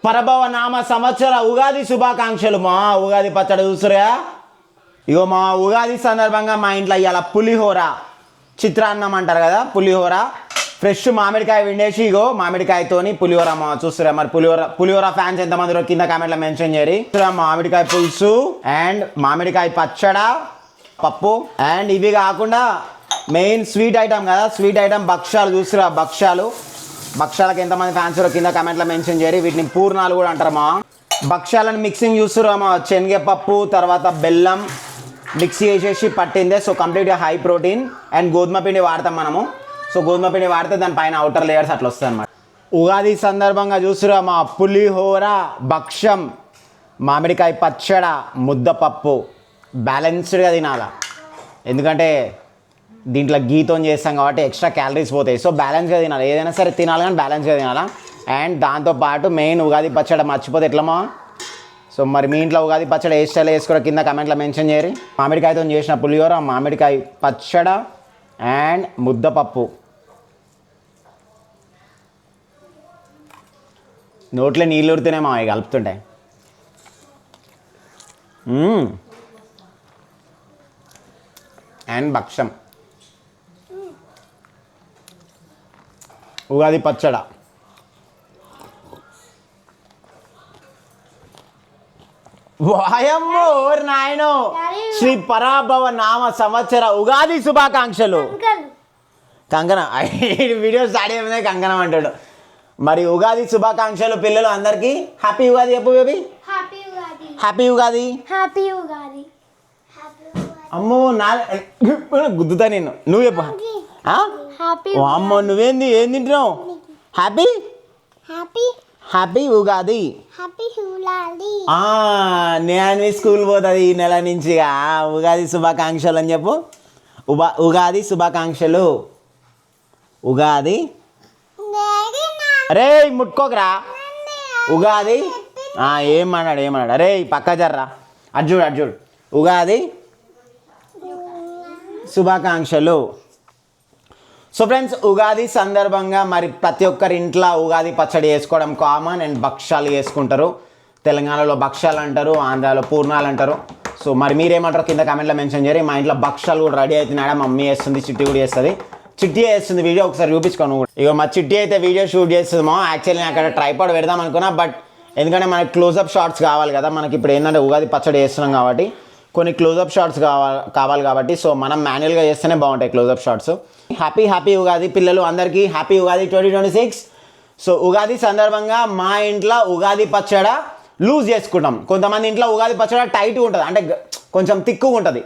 పరభవ నామ సంవత్సర ఉగాది శుభాకాంక్షలు. మా ఉగాది పచ్చడి చూసురా. ఇగో మా ఉగాది సందర్భంగా మా ఇంట్లో ఇవాళ పులిహోర, చిత్రాన్నం అంటారు కదా, పులిహోర ఫ్రెష్ మామిడికాయ విండేసి ఇగో మామిడికాయతోని పులిహోర మా చూస్తురా. మరి పులిహోర ఫ్యాన్స్ ఎంతమంది కింద కామెంట్లో మెన్షన్ చేయరి. మామిడికాయ పులుసు అండ్ మామిడికాయ పచ్చడ, పప్పు అండ్ ఇవి కాకుండా మెయిన్ స్వీట్ ఐటమ్ కదా, స్వీట్ ఐటమ్ భక్షాలు చూస్తురా. భక్షాలకు ఎంతమంది ఫ్యాన్స్ కింద కామెంట్లో మెన్షన్ చేయరి. వీటిని పూర్ణాలు కూడా అంటారు మా. భక్షాలను మిక్సింగ్ చూస్తురా మా. శనగపప్పు తర్వాత బెల్లం మిక్సీ వేసేసి పట్టిందే. సో కంప్లీట్గా హై ప్రోటీన్ అండ్ గోధుమ పిండి వాడతాం మనము. సో గోధుమ పిండి వాడితే దానిపైన అవుటర్ లేయర్స్ అట్లా వస్తుంది అనమాట. ఉగాది సందర్భంగా చూస్తురా మా. పులిహోర, భక్షం, మామిడికాయ పచ్చడ, ముద్దపప్పు బ్యాలెన్స్డ్గా తినాలా. ఎందుకంటే దీంట్లో గీతో చేస్తాం కాబట్టి ఎక్స్ట్రా క్యాలరీస్ పోతాయి. సో బ్యాలెన్స్గా తినాలి, ఏదైనా సరే తినాలి కానీ బ్యాలెన్స్గా తినాలా. అండ్ దాంతోపాటు మెయిన్ ఉగాది పచ్చడి మర్చిపోతే ఎట్లమో. సో మరి మీ ఇంట్లో ఉగాది పచ్చడి ఏ స్టైల్ వేసుకోవడం కింద కమెంట్లో మెన్షన్ చేయరు. మామిడికాయతో చేసిన పులిహోర, మామిడికాయ పచ్చడ అండ్ ముద్దపప్పు. నోట్లో నీళ్ళు ఉడితేనే మా అవి కలుపుతుంటాయి. అండ్ భక్షం, ఉగాది పచ్చడ. వాయమ్మో నాయనో. శ్రీ పరాభవ నామ సంవత్సర ఉగాది శుభాకాంక్షలు. కంకణ వీడియో స్టార్ట్ అయిపోయింది, కంకణం అంటాడు. మరి ఉగాది శుభాకాంక్షలు పిల్లలు అందరికీ. హ్యాపీ ఉగాది చెప్పు బేబీ. హ్యాపీ ఉగాది. అమ్మో నా గుద్దుతా నేను. నువ్వు చెప్పు. అమ్మో నువ్వేంది ఏం తింటున్నావు? Happy happy Ugadi. నేను స్కూల్ పోతుంది ఈ నెల నుంచి. ఉగాది శుభాకాంక్షలు అని చెప్పు. ఉగాది శుభాకాంక్షలు. ఉగాది రే ముట్టుకోకరా. ఉగాది ఏమన్నాడు రే పక్క జర్రా. అర్జుడు ఉగాది శుభాకాంక్షలు. సో ఫ్రెండ్స్, ఉగాది సందర్భంగా మరి ప్రతి ఒక్కరి ఇంట్లో ఉగాది పచ్చడి చేసుకోవడం కామన్. అండ్ భక్షాలు చేసుకుంటారు. తెలంగాణలో భక్షాలు అంటారు, ఆంధ్రాలో పూర్ణాలు అంటారు. సో మరి మీరేమంటారు కింద కామెంట్లో మెన్షన్ చేయరు. మా ఇంట్లో భక్షాలు కూడా రెడీ అవుతున్నాడా, మమ్మీ వేస్తుంది, చిట్టి కూడా చేస్తుంది. చిట్టి వేస్తుంది వీడియో ఒకసారి చూపించుకోను. ఇక మా చిట్టి అయితే వీడియో షూట్ చేస్తుంది మా. యాక్చువల్లీ నేను అక్కడ ట్రైపాడ్ పెడదాం అనుకున్నా, బట్ ఎందుకంటే మనకి క్లోజప్ షార్ట్స్ కావాలి కదా. మనకి ఇప్పుడు ఏంటంటే ఉగాది పచ్చడి చేస్తున్నాం కాబట్టి కొన్ని క్లోజప్ షార్ట్స్ కావాలి కాబట్టి సో మనం మాన్యువల్గా చేస్తేనే బాగుంటాయి క్లోజప్ షార్ట్స్. హ్యాపీ ఉగాది పిల్లలు అందరికీ. హ్యాపీ ఉగాది 2026. సో ఉగాది సందర్భంగా మా ఇంట్లో ఉగాది పచ్చడ లూజ్ చేసుకుంటాం. కొంతమంది ఇంట్లో ఉగాది పచ్చడ టైట్గా ఉంటుంది, అంటే కొంచెం తిక్కుగా ఉంటుంది,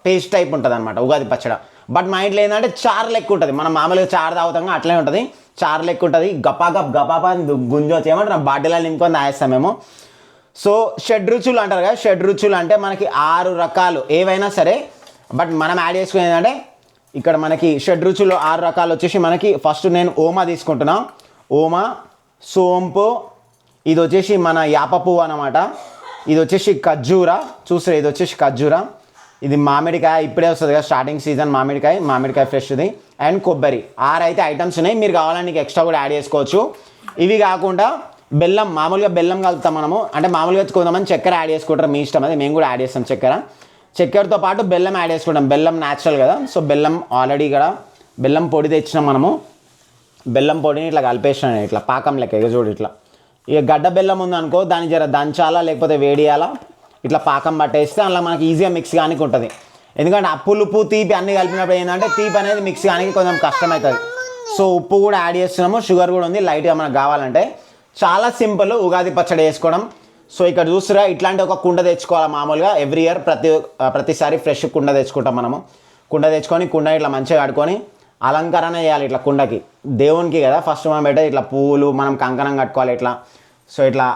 పేస్ట్ టైప్ ఉంటుంది అనమాట ఉగాది పచ్చడ. బట్ మా ఇంట్లో ఏంటంటే చారు లెక్క ఉంటుంది. మనం మామూలుగా చారు తాగుతాం అట్లనే ఉంటుంది, చారు లెక్క ఉంటుంది. గపాపా గుంజొచ్చి ఏమంటే బాటిల్లో నింపుకొని తాగేస్తాం మేము. సో షడ్రుచులు అంటారు కదా, షడ్రుచులు అంటే మనకి 6 రకాలు ఏవైనా సరే. బట్ మనం యాడ్ చేసుకునేది ఏంటంటే ఇక్కడ మనకి షడ్రుచులు 6 రకాలు వచ్చేసి మనకి ఫస్ట్ నేను ఓమా తీసుకుంటున్నా. ఓమా, సోంపు, ఇది వచ్చేసి మన యాప పువ్వు అనమాట. ఇది వచ్చేసి ఖర్జూర. చూసారు, ఇది వచ్చేసి ఖర్జూర. ఇది మామిడికాయ, ఇప్పుడే వస్తుంది కదా స్టార్టింగ్ సీజన్ మామిడికాయ ఫ్రెష్ది. అండ్ కొబ్బరి. 6 అయితే ఐటమ్స్ ఉన్నాయి. మీరు కావాలని నీకు ఎక్స్ట్రా కూడా యాడ్ చేసుకోవచ్చు. ఇవి కాకుండా బెల్లం, మామూలుగా బెల్లం కలుపుతాం మనము. అంటే మామూలుగా కొంతమంది చక్కెర యాడ్ చేసుకుంటారు, మీ ఇష్టం అది. మేము కూడా యాడ్ చేస్తాం చక్కెరతో పాటు బెల్లం యాడ్ చేసుకుంటాం. బెల్లం న్యాచురల్ కదా. సో బెల్లం ఆల్రెడీ ఇక్కడ బెల్లం పొడి తెచ్చినాం మనము. బెల్లం పొడిని ఇట్లా కలిపేసినాను, ఇట్లా పాకం లెక్క. ఇక చూడు ఇట్లా. ఇక గడ్డ బెల్లం ఉందనుకో దాన్ని జర దంచాలా లేకపోతే వేడియాలా, ఇట్లా పాకం పట్టేస్తే అలా మనకి ఈజీగా మిక్స్ కానీ ఉంటుంది. ఎందుకంటే ఆ పులుపు తీపి అన్నీ కలిపినప్పుడు ఏంటంటే తీపి అనేది మిక్స్ కానీ కొంచెం కష్టమవుతుంది. సో ఉప్పు కూడా యాడ్ చేస్తున్నాము, షుగర్ కూడా ఉంది లైట్గా మనకు కావాలంటే. చాలా సింపుల్ ఉగాది పచ్చడి వేసుకోవడం. సో ఇక్కడ చూస్తురా, ఇట్లాంటి ఒక కుండ తెచ్చుకోవాలి మామూలుగా. ఎవ్రీ ఇయర్ ప్రతిసారి ఫ్రెష్ కుండ తెచ్చుకుంటాం మనము. కుండ తెచ్చుకొని కుండ ఇట్లా మంచిగా కట్టుకొని అలంకరణ చేయాలి ఇట్లా కుండకి. దేవునికి కదా ఫస్ట్ మనం పెట్టే ఇట్లా పువ్వులు మనం కంకణం కట్టుకోవాలి ఇట్లా. సో ఇట్లా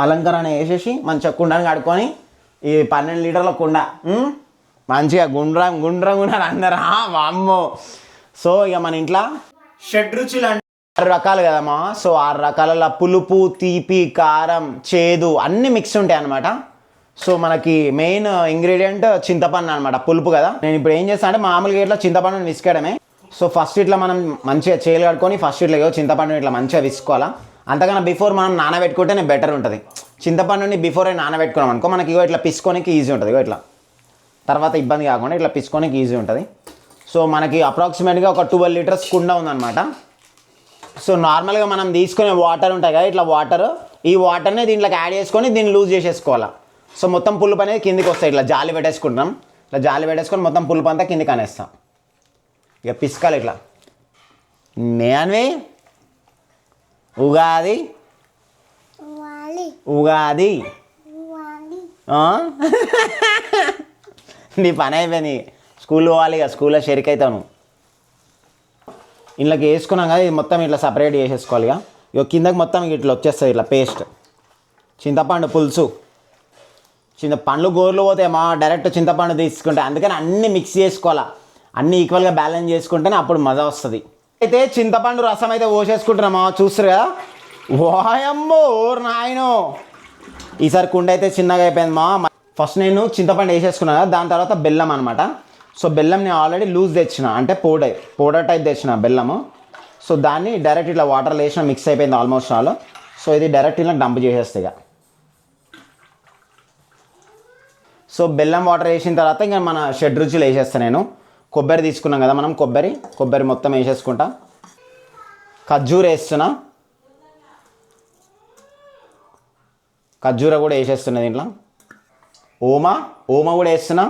అలంకరణ వేసేసి మంచిగా కుండని కట్టుకొని ఈ 12 లీటర్ల కుండ మంచిగా గుండ్రం అందరా అమ్మో. సో ఇక మన ఇంట్లో షడ్రుచులు అంటే 6 రకాలు కదమ్మా. సో 6 రకాల పులుపు, తీపి, కారం, చేదు అన్నీ మిక్స్ ఉంటాయి అనమాట. సో మనకి మెయిన్ ఇంగ్రీడియంట్ చింతపండు అనమాట, పులుపు కదా. నేను ఇప్పుడు ఏం చేస్తాను అంటే మామూలుగా ఇట్లా చింతపండుని విసుకడమే. సో ఫస్ట్ ఇట్లా మనం మంచిగా చేలు కట్టుకొని ఫస్ట్ ఇట్లా చింతపండుని ఇట్లా మంచిగా విసుకోవాలా. అంతకన్నా బిఫోర్ మనం నానబెట్టుకుంటేనే బెటర్ ఉంటుంది. చింతపండుని బిఫోరే నానబెట్టుకున్నాం అనుకో మనకి ఇగో ఇట్లా పిసుకోనికి ఈజీ ఉంటుంది. ఇగో ఇట్లా తర్వాత ఇబ్బంది కాకుండా ఇట్లా పిసుకోనికి ఈజీ ఉంటుంది. సో మనకి అప్రాక్సిమేట్గా ఒక 12 లీటర్స్ కుండ ఉందన్నమాట. సో నార్మల్గా మనం తీసుకునే వాటర్ ఉంటాయి కదా, ఇట్లా వాటర్, ఈ వాటర్ని దీంట్లోకి యాడ్ చేసుకొని దీన్ని లూజ్ చేసేసుకోవాలి. సో మొత్తం పులుపు అనేది కిందికి వస్తాయి. ఇట్లా జాలి పెట్టేసుకుంటాం, ఇట్లా జాలి పెట్టేసుకొని మొత్తం పులుపు అంతా కిందికి అనేస్తాం. ఇక పిసుకాలి ఇట్లా. నేన్వి ఉగాది ఉగాది నీ పని అయిపోయింది. స్కూల్ పోవాలి ఇక, స్కూల్లో షెరిక్ అవుతాను. ఇంట్లోకి వేసుకున్నాం కదా, ఇది మొత్తం ఇట్లా సపరేట్ చేసేసుకోవాలి. ఇక కిందకి మొత్తం ఇట్లా వచ్చేస్తుంది ఇట్లా పేస్ట్. చింతపండు పులుసు, పండ్లు గోర్లు పోతే మా డైరెక్ట్ చింతపండు తీసుకుంటే, అందుకని అన్నీ మిక్స్ చేసుకోవాలా, అన్నీ ఈక్వల్గా బ్యాలెన్స్ చేసుకుంటేనే అప్పుడు మజా వస్తుంది. అయితే చింతపండు రసం అయితే పోసేసుకుంటున్నామా, చూస్తారు కదా. వాయమ్మో నాయనో, ఈసారి కుండ అయితే చిన్నగా అయిపోయింది మా. ఫస్ట్ నేను చింతపండు వేసేసుకున్నా కదా, దాని తర్వాత బెల్లం అనమాట. సో బెల్లం నేను ఆల్రెడీ లూజ్ తెచ్చిన, అంటే పౌడర్ టైప్ తెచ్చిన బెల్లము. సో దాన్ని డైరెక్ట్ ఇట్లా వాటర్లో వేసిన, మిక్స్ అయిపోయింది ఆల్మోస్ట్ ఆల్. సో ఇది డైరెక్ట్ ఇలా డంప్ చేసేస్తాయి. సో బెల్లం వాటర్ వేసిన తర్వాత ఇంకా మన షెడ్ రుచులు వేసేస్తాను నేను. కొబ్బరి తీసుకున్నాం కదా మనం, కొబ్బరి మొత్తం వేసేసుకుంటా. ఖర్జూర వేస్తున్నా, ఖర్జూర కూడా వేసేస్తున్నా దీంట్లో. ఓమ కూడా వేస్తున్నా.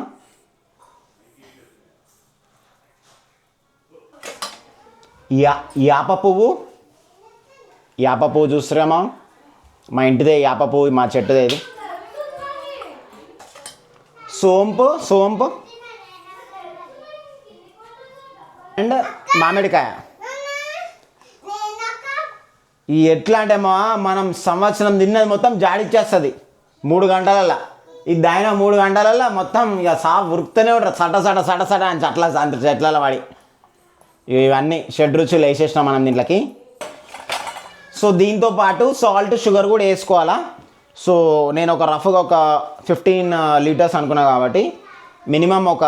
యాప పువ్వు చూస్తున్నామా, మా ఇంటిదే యాప పువ్వు, మా చెట్టుదే ఇది. సోంపు అండ్ మామిడికాయ. ఈ ఎట్లా అంటే మనం సంవత్సరం తిన్నది మొత్తం జాడిచ్చేస్తుంది 3 గంటలల్లో. ఇది దాయిన 3 గంటలల్లో మొత్తం ఇక ఉరుకుతూనే ఉంటారు, సట అని చెట్ల వాడి. ఇవన్నీ షెడ్ రుచులు వేసేసినాం మనం దీంట్లోకి. సో దీంతో పాటు సాల్ట్, షుగర్ కూడా వేసుకోవాలా. సో నేను ఒక రఫ్గా ఒక 15 లీటర్స్ అనుకున్నా కాబట్టి మినిమం ఒక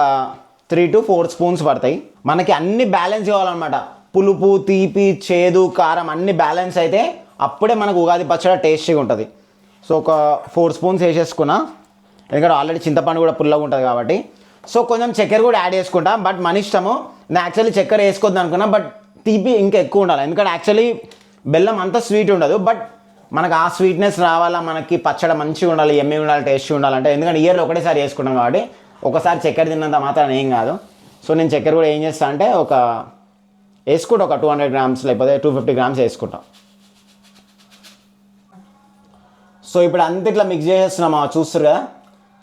3 to 4 స్పూన్స్ పడతాయి. మనకి అన్ని బ్యాలెన్స్ కావాలన్నమాట, పులుపు, తీపి, చేదు, కారం అన్ని బ్యాలెన్స్ అయితే అప్పుడే మనకు ఉగాది పచ్చడి టేస్టీగా ఉంటుంది. సో ఒక 4 స్పూన్స్ వేసేసుకున్నా, ఎందుకంటే ఆల్రెడీ చింతపండు కూడా పుల్లగా ఉంటుంది కాబట్టి. సో కొంచెం చక్కెర కూడా యాడ్ చేసుకుంటా, బట్ మన ఇష్టము. నేను యాక్చువల్లీ చక్కెర వేసుకోవద్దు అనుకున్నా, బట్ తీపి ఇంకా ఎక్కువ ఉండాలి, ఎందుకంటే యాక్చువల్లీ బెల్లం అంత స్వీట్ ఉండదు. బట్ మనకు ఆ స్వీట్నెస్ రావాలా, మనకి పచ్చడి మంచిగా ఉండాలి, ఎమ్మె ఉండాలి, టేస్టీ ఉండాలంటే, ఎందుకంటే ఇయర్లో ఒకటేసారి వేసుకుంటాం కాబట్టి ఒకసారి చక్కెర తిన్నంత మాత్రం ఏం కాదు. సో నేను చక్కెర కూడా ఏం చేస్తాను అంటే వేసుకుంటా ఒక 200 grams లేకపోతే 250 grams వేసుకుంటాం. సో ఇప్పుడు అంత ఇట్లా మిక్స్ చేసేస్తున్నాం, చూస్తారు కదా.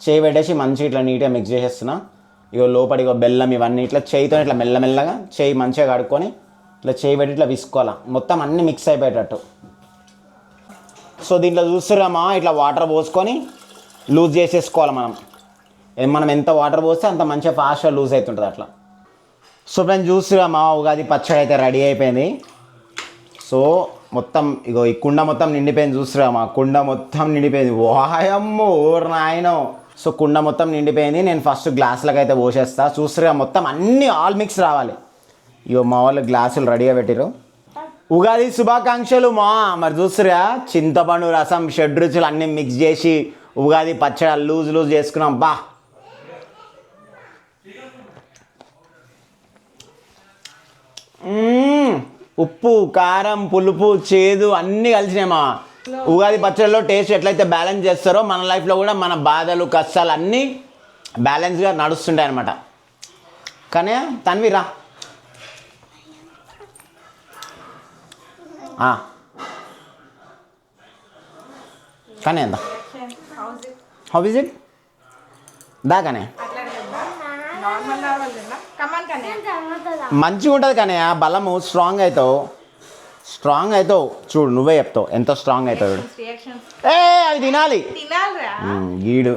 చేయి పెట్టేసి మంచిగా ఇట్లా నీట్గా మిక్స్ చేసేస్తున్నా. ఇగో లోపలి బెల్లం ఇవన్నీ ఇట్లా చేయితో ఇట్లా మెల్లమెల్లగా చేయి మంచిగా కడుక్కొని ఇట్లా చేయి పెట్టి ఇట్లా విసుకోవాలా, మొత్తం అన్నీ మిక్స్ అయిపోయేటట్టు. సో దీంట్లో చూస్తున్నామా, ఇట్లా వాటర్ పోసుకొని లూజ్ చేసేసుకోవాలి మనం ఎంత వాటర్ పోస్తే అంత మంచిగా ఫాస్ట్గా లూజ్ అవుతుంటుంది అట్లా. సో ఫ్రెండ్స్ చూస్తున్నామా, ఉగాది పచ్చడి అయితే రెడీ అయిపోయింది. సో మొత్తం ఇగో ఈ కుండ మొత్తం నిండిపోయింది, చూస్తున్నామా, కుండ మొత్తం నిండిపోయింది. వాయమ్మో నాయనో. సో కుండ మొత్తం నిండిపోయింది. నేను ఫస్ట్ గ్లాసులకు అయితే పోసేస్తా. చూస్తున్నా మొత్తం అన్నీ ఆల్ మిక్స్ రావాలి. ఇగో మా వాళ్ళు గ్లాసులు రెడీగా పెట్టిరు. ఉగాది శుభాకాంక్షలు మరి చూస్తురా, చింతపండు రసం, షెడ్ రుచులు అన్నీ మిక్స్ చేసి ఉగాది పచ్చడి లూజ్ చేసుకున్నాం. ఉప్పు, కారం, పులుపు, చేదు అన్నీ కలిసినాయమ్మా. ఉగాది పచ్చడిలో టేస్ట్ ఎట్లయితే బ్యాలెన్స్ చేస్తారో మన లైఫ్లో కూడా మన బాధలు, కష్టాలు అన్నీ బ్యాలెన్స్గా నడుస్తుంటాయి అన్నమాట. కానీ తన్విరా కానీ ఎంత హౌ ఇస్ ఇట్ దాకానే మంచిగా ఉంటుంది. కానీ బలము స్ట్రాంగ్ అవుతావు చూడు, నువ్వే చెప్తావు ఎంత స్ట్రాంగ్ అవుతావు. అవి తినాలి గీడు.